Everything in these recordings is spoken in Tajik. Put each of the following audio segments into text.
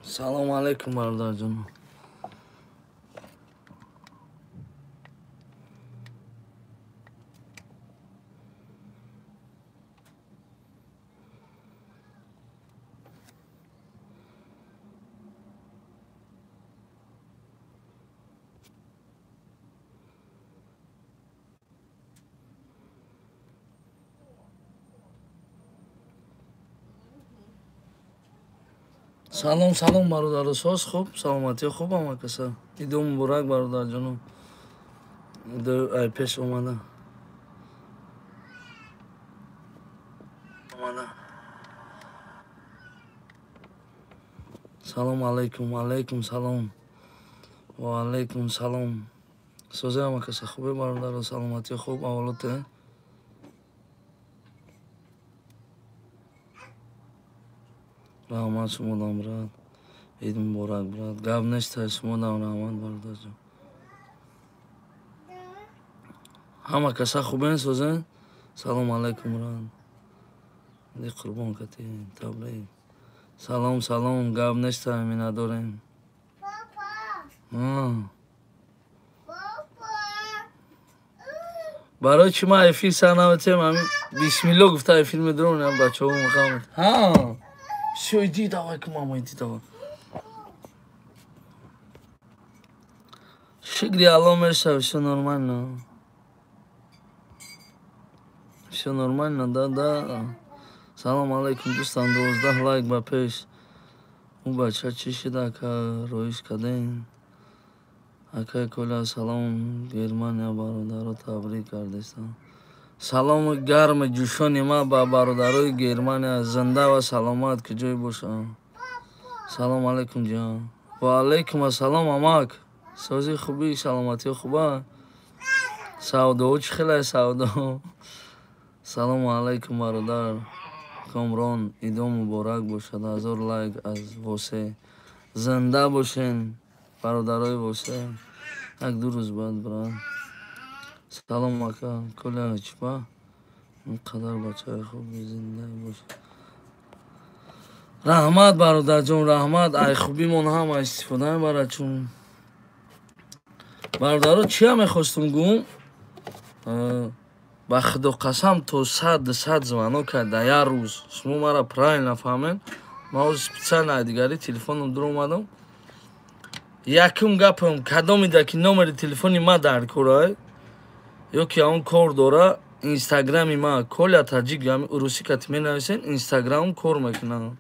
Salam alaikum bardarjon. Salom salom barudar soz khub salomati khub amakasa. Ido muborak barudarjono. Ido ay pesh omada. Salam alaikum alaikum salam. Wa alaikum salam. Soze amakasa khube barudar salomati khub avalote. Rahmat shumodam brad. Eid muborak brad. Gap neshta shumodam rahmat barudarjon. Hama kasa khuben soze. Salam alaikum brad. Di qurbon kati tabligh. Salam salam gap neshta minadorem. Papa. برای چی ما افیل سنواتیم همین بیسمیلا گفته افیل میدرون هم بچه ها مقامت ها شوی دید آقای که مامایی دید آقای شکری الله مرسه وشو نورمال نه وشو نورمال نه دا سلام علیکم دوستان 12 لایک با پیش اون بچه چی شده که رویش کدین Akay kola salam Germaniya barodaro tabrik kardestan. Salam garm jushoni ma ba barodaroy Germaniya zinda va salomat ki joy boshan. Salam alaikum jan. Va alaikum assalam amak. Sozi khubi salamati khuba. Savdo ch khila savdo. Salam alaikum barodar. Kamron idom muborak boshad. 1000 like az vose. Zinda boshin. برادرای باشه یک دو روز بعد برام سلام اکا کلا چپا اینقدر بچه خوب زنده باشه رحمت برادر جون رحمت ای خوبی من هم استفاده برای چون برادرها چی هم میخواستم گوم با خدا قسم تو 100 زمانو کرد در یک روز شما مرا پرای نفهمین ما از سپیڅال دیگری تلفنم در اومدم якум гапам кадом ида ки номери телефони ма дар кора ё ки он кор дора инстаграми ма коля таҷик ами уруси кати менависен инстаграм кор мекунад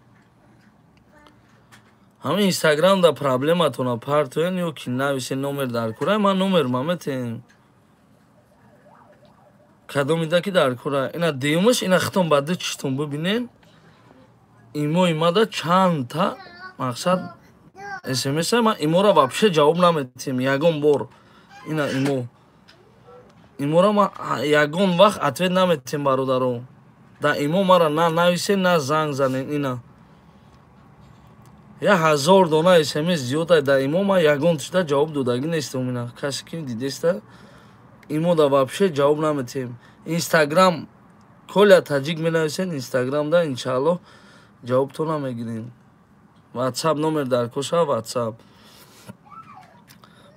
ҳамин инстаграм да проблематона партоен ё ки нависен номер дар кора ма номер ма метем кадом ида ки дар кора ина деюмаш ина хитон ба ду чиштон бибинен имо имада чандта мақсад SMS ма имора вообще ҷавоб наметем ягон бор ина имора ма ягон вақт ответ наметем бародаро да имо мара на нависен на занг занен ина 1000 дона SMS зиёда да имо ма ягон тишта ҷавоб додаги нестам ина касе ки дидеста имо да вообще ҷавоб наметем инстаграм коля таҷик менависен инстаграм да иншаллоҳ ҷавобтона мегирем WhatsApp номер дар коша WhatsApp.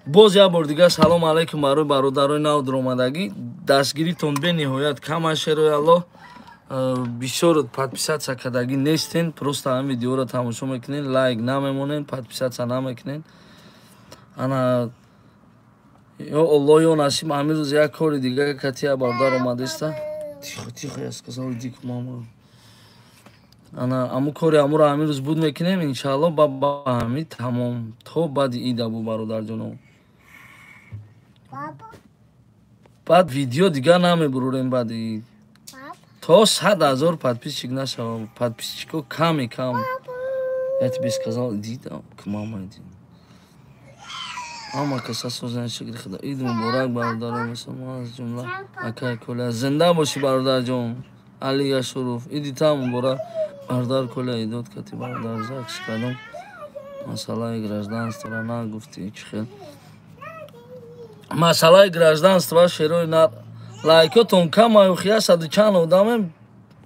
Боз я бор дига салом алейкум барои бародарои нав омадаги дастгиритон бениҳоят кам ашерои аллоҳ бисёр подписатсия кардаги нестен просто ҳам видеоро тамошо мекунен лайк намемонен подписатсия намекунен ана ё аллоҳ ё насиб ҳамин рӯз як кори дига катия бародар омадеста тихо я сказал иди к мама ана аму кори амуро ҳамин рӯз буд мекунем иншаллоҳ ба ҳами тамом то баъди ид абу бародарҷоно баъд видео дига намебурорем баъди ид то 100 000 подписчик нашава подписчико кам я тебе сказал иди к мама иди ама каса созен шикри худа ид муборак бародаро аз ҷумла акай коля зинда боши бародарҷон али яшуров иди та муборак бардар коля идод кати бардар закш кадом масъалаи гражданство на гуфти чӣ хел масъалаи гражданство шерои на лайкотон камаю хия саду чанд одамем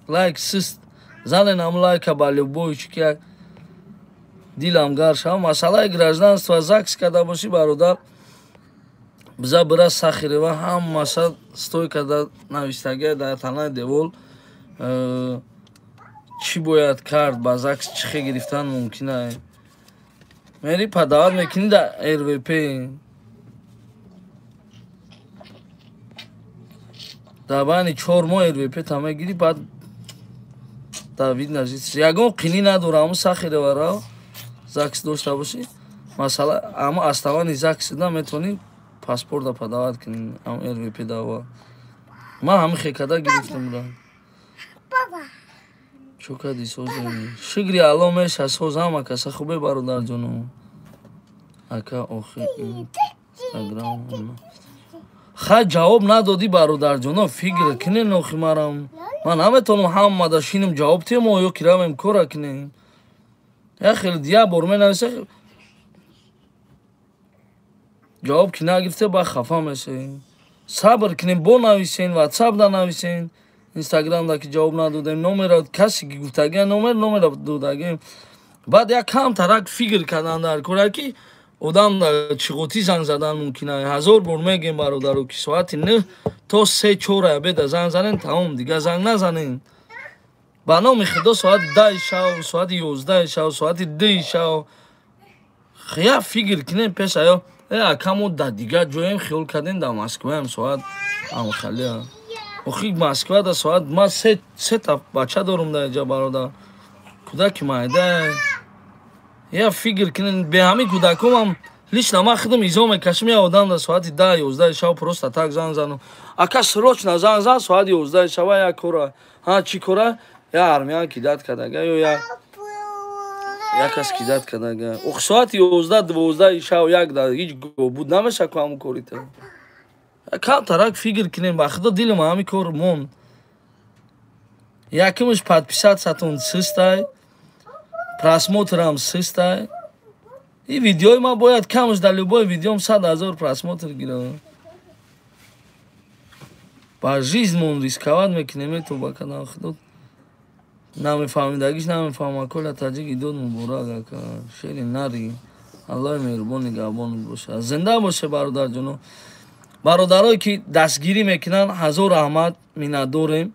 лайк сист занен ам лайка ба любой чӣ ки як дилам гард шавад. Масъалаи гражданство ЗАГС карда бошӣ бародар, биза бира сахирева ҳамаша стой карда навистагия дар танаи девор чӣ бояд кард, ба ЗАГС чӣ хел гирифтан мумкин аст. мери падават мекунӣ дар РВП, дар байни 4 моҳ РВП та мегирӣ, баъд дар вид нажис. Ягон қинӣ надора, ҳамун сахиреваро ЗАГС дошта бошӣ. Масъала ҳамун аставани ЗАГС да метавонӣ паспорта падават кунӣ, ҳамун РВП дава. ман ҳамин хел карда гирифтам будам. чӯ кади созем? Шигри алло меша соз ҳама каса хубе бародарҷоно. ака охир инстаграм хай ҷавоб надодӣ бародарҷоно, фикр кунен охи марам. ман наметавонам ҳамада шинем ҷавоб темо ё ки равем кора кунем. я хеле дия бор менависе, ҷавоб ки нагирифте ба хафа мешавем. сабр кунем, бо нависен, ватсап да нависен, инстаграмда ки ҷавоб надодем, номера касе ки гуфтагия номера додагем. баъд як кам тарак фикр кардан дар кора ки одам чиғотӣ занг задан мумкин аст. 1000 бор мегем бародаро ки соати 9 то 3-4 обеда занг занен, тамом, дига занг назанен. ба номи худо соати 10 шав, соати 11 шав, соати 2 шав я фикр кунем пеш аё акамо да дига ҷоем хиёл кардем, дар Москваем соат амхалия. охи Москва да соат ман се та бача дорум дар инҷа бародар. кудаки майда я фикр кунем, бе ҳамин кудакомам лично ман худам изо мекашам. я одам да соати 10-11 шав просто так занг занам. ака срочно занг зан соати 11 шава як кора. чӣ кора? я армиян кидат кардага ё як кас кидат кардага. ох соати 11-12 шав як да ҳеҷ буд намеша ку ҳамун корита. кам тарак фикр кунем, ба худо дилам ҳамин кор монд. якимаш подписатсатон систай, просмотрам систай. ин видеои ман бояд камаш дар любой видеом 100,000 просмотр гирад. ба жизньмон рисковат мекунем, то ба канал худо намефаҳмидагиш намефаҳмам. кула таҷик идод муборак ака, шери нари, аллоҳи меҳрубон нигаҳбонат бошад. зинда боше бародарҷоно. бародарое ки дастгирӣ мекунанд 1000 раҳмат, миннатдорем.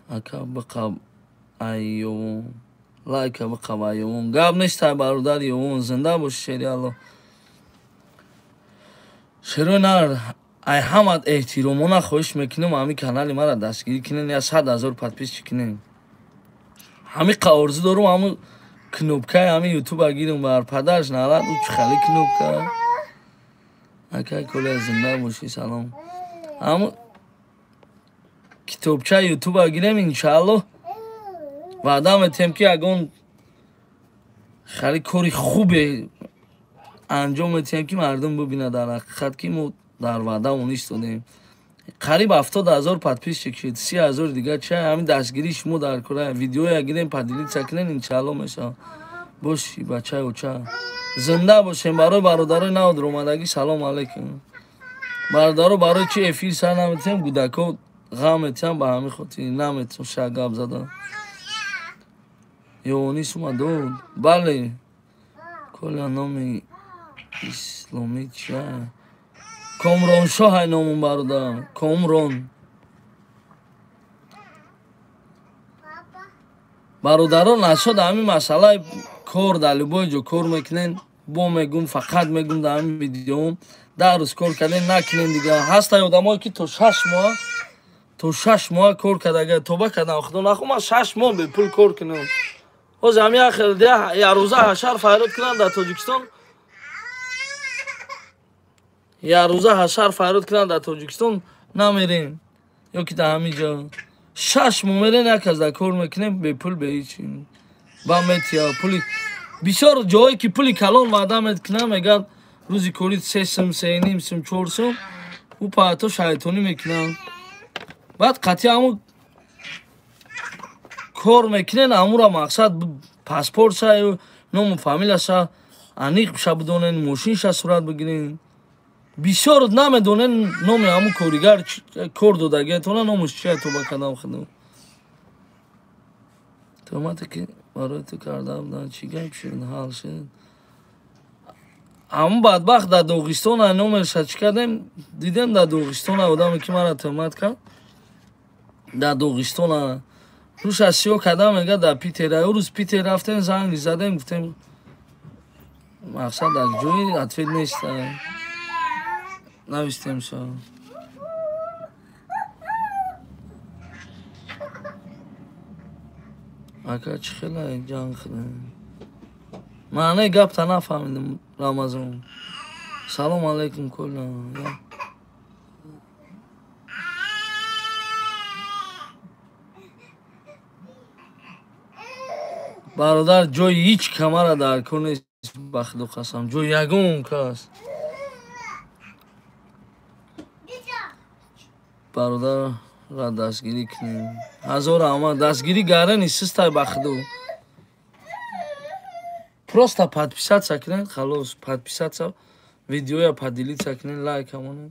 ака биқаб айёвон лайка биқаб айёвон гап нестай бародар ёвон. зинда боши шери алло. шерои нар ай ҳамат эҳтиромона хоҳиш мекунем ҳамин канали мара дастгирӣ кунен, я 100,000 подписчик кунен. ҳамин орзу дорум, ҳамин кнопкаи ҳамин ютуба гирем бар падарш налад у чухали кнопка. ака коля зинда боши, салом. ҳамин китобчаи ютуба гирем иншаалло. ваъда метем ки ягон хали кори хубе анҷом метиҳем ки мардум бибинад. дар ҳақиқат ки мо дар ваъдамон истодем. қариб 70,000 подписчик шуд, 30,000 дига чӣ? ҳамин дастгирии шумо дар кора видеоя гирем падилитса кунен, иншаалло мешавад. боши бачаи оча зинда бошем. барои бародарои наводир омадагӣ салом алейкум. бародаро барои чӣ эфир сар наметиҳем, гудако ғам метиҳам, ба ҳамин хотир наметавонам ша гап задан. ёвонис омадод. бале кола номи исломӣ чия? комроншоҳ ай номум бародар, комрон. бародарон нашод ҳамин масъалаи кор дар любой ҷо кор мекунен. бо мегум фақат мегум дар ҳамин видеом 10 рӯз кор кардем накунен дига. ҳастай одамое ки то 6 моҳ кор кардага тоба кардан. худо нахоҳ ман 6 моҳ бепул кор кунам. ҳозир ҳамин як хелдия як рӯза ҳашар файрод кунанд дар Тоҷикистон. як рӯза ҳашар файрод кунанд дар Тоҷикистон намерем, ё ки дар ҳамин ҷо 6 моҳ мерем, як кас дар кор мекунем бепул беҳичи. ба метия пули бисёр ҷое ки пули калон ваъда мекунанд, мегӯянд рӯзи кори 3 сум, 3.5 сум, 4 сум. ӯ паҳато шайтонӣ мекунанд. баъд қатъи ҳамун кор мекунен, ҳамунро мақсад паспортша ё ному фамилияша аниқ биша бидонен, мошинша сурат бигирен. бисёр намедонен номи ҳамун коригар кор додагиатона номаш чия то ба кадам худо. то تهمتی که برای تو کرده بودن چی گپ شد حال شد همون بدبخت در داغستان نامش چی کردیم دیدم در داغستان آدمی که مرا تهمت کرد در داغستان روش از سیاه کردم میگه در پیتر او روز پیتر رفتیم زنگ زدیم گفتیم مقصد در جوی اطفیل نیست نویستیم شو اکا چی خیلی جان خیلی معنی گپ تا نفهمیدم رمضان سلام علیکم کلا برادر جای هیچ کمر در کنه بخت و قسم جای یگون کس برادر را دستگیری کنیم هزار آمد دستگیری گره نیست تای بخدو просто подписаться کنین خلاص подписаться видео я поделиться کنین лайк همونو